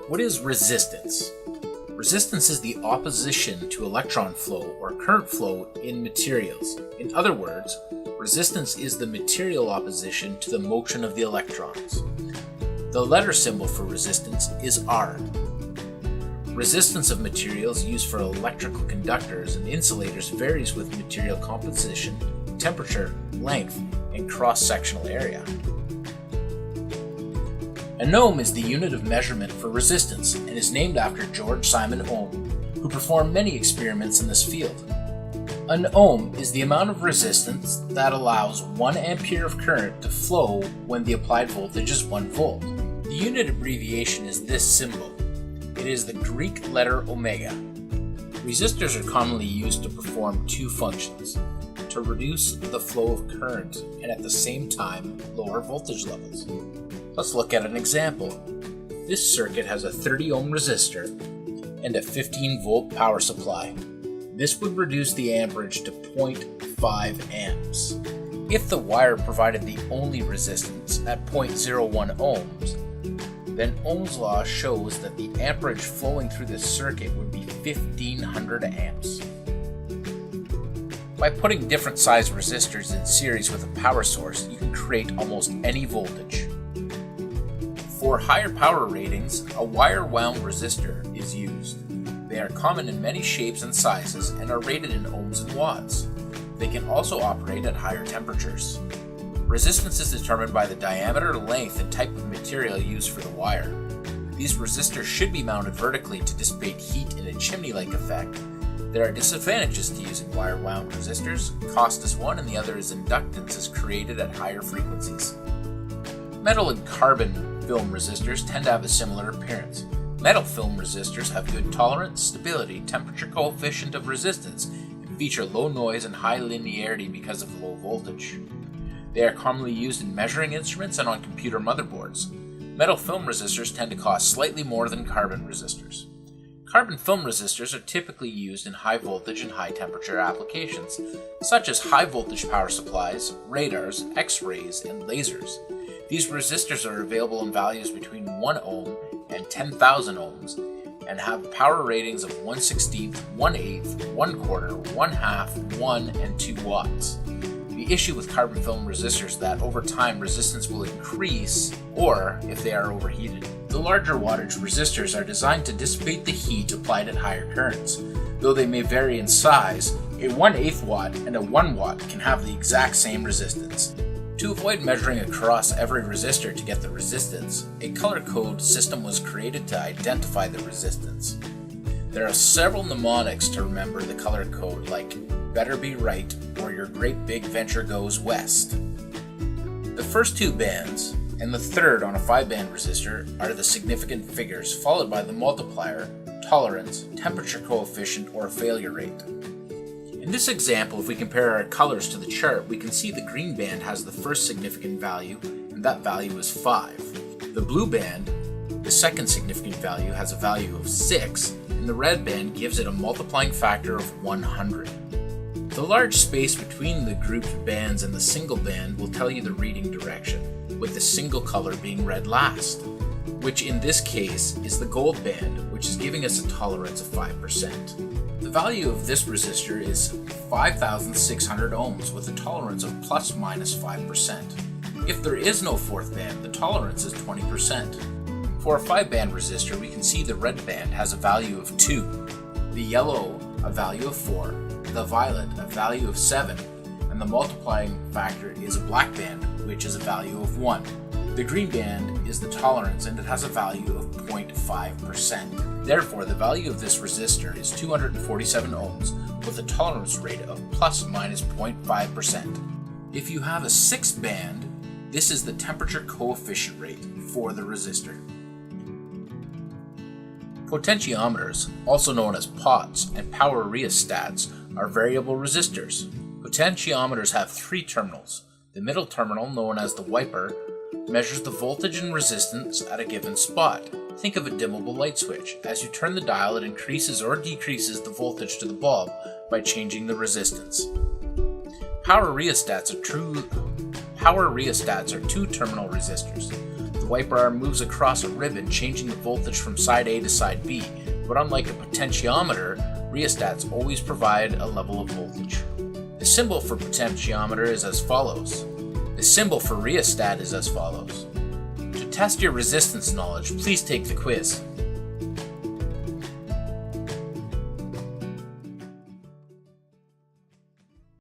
What is resistance? Resistance is the opposition to electron flow or current flow in materials. In other words, resistance is the material opposition to the motion of the electrons. The letter symbol for resistance is R. Resistance of materials used for electrical conductors and insulators varies with material composition, temperature, length, and cross-sectional area. An ohm is the unit of measurement for resistance and is named after George Simon Ohm, who performed many experiments in this field. An ohm is the amount of resistance that allows 1 ampere of current to flow when the applied voltage is 1 volt. The unit abbreviation is this symbol. It is the Greek letter omega. Resistors are commonly used to perform two functions: to reduce the flow of current and at the same time lower voltage levels. Let's look at an example. This circuit has a 30 ohm resistor and a 15 volt power supply. This would reduce the amperage to 0.5 amps. If the wire provided the only resistance at 0.01 ohms, then Ohm's law shows that the amperage flowing through this circuit would be 1500 amps. By putting different size resistors in series with a power source, you can create almost any voltage. For higher power ratings, a wire-wound resistor is used. They are common in many shapes and sizes and are rated in ohms and watts. They can also operate at higher temperatures. Resistance is determined by the diameter, length, and type of material used for the wire. These resistors should be mounted vertically to dissipate heat in a chimney-like effect. There are disadvantages to using wire-wound resistors. Cost is one, and the other is inductance is created at higher frequencies. Metal and carbon film resistors tend to have a similar appearance. Metal film resistors have good tolerance, stability, temperature coefficient of resistance, and feature low noise and high linearity because of low voltage. They are commonly used in measuring instruments and on computer motherboards. Metal film resistors tend to cost slightly more than carbon resistors. Carbon film resistors are typically used in high voltage and high temperature applications, such as high voltage power supplies, radars, X-rays, and lasers. These resistors are available in values between 1 ohm and 10,000 ohms and have power ratings of 1/16, 1/8, 1/4, 1/2, 1, and 2 watts. The issue with carbon film resistors is that over time resistance will increase or if they are overheated. The larger wattage resistors are designed to dissipate the heat applied at higher currents. Though they may vary in size, a 1/8 watt and a 1 watt can have the exact same resistance. To avoid measuring across every resistor to get the resistance, a color code system was created to identify the resistance. There are several mnemonics to remember the color code, like "better be right" or "your great big venture goes west." The first two bands and the third on a 5-band resistor are the significant figures, followed by the multiplier, tolerance, temperature coefficient, or failure rate. In this example, if we compare our colors to the chart, we can see the green band has the first significant value, and that value is 5. The blue band, the second significant value, has a value of 6, and the red band gives it a multiplying factor of 100. The large space between the grouped bands and the single band will tell you the reading direction, with the single color being red last, which in this case is the gold band, which is giving us a tolerance of 5%. The value of this resistor is 5,600 ohms with a tolerance of plus minus 5%. If there is no fourth band, the tolerance is 20%. For a 5-band resistor, we can see the red band has a value of 2, the yellow a value of 4, the violet a value of 7, and the multiplying factor is a black band, which is a value of 1. The green band is the tolerance and it has a value of 0.5%. Therefore, the value of this resistor is 247 ohms with a tolerance rate of plus minus 0.5%. If you have a 6th band, this is the temperature coefficient rate for the resistor. Potentiometers, also known as pots, and power rheostats are variable resistors. Potentiometers have 3 terminals. The middle terminal, known as the wiper, measures the voltage and resistance at a given spot. Think of a dimmable light switch. As you turn the dial, it increases or decreases the voltage to the bulb by changing the resistance. Power rheostats are 2-terminal resistors. The wiper arm moves across a ribbon, changing the voltage from side A to side B, but unlike a potentiometer, rheostats always provide a level of voltage. The symbol for potentiometer is as follows. The symbol for rheostat is as follows. To test your resistance knowledge, please take the quiz.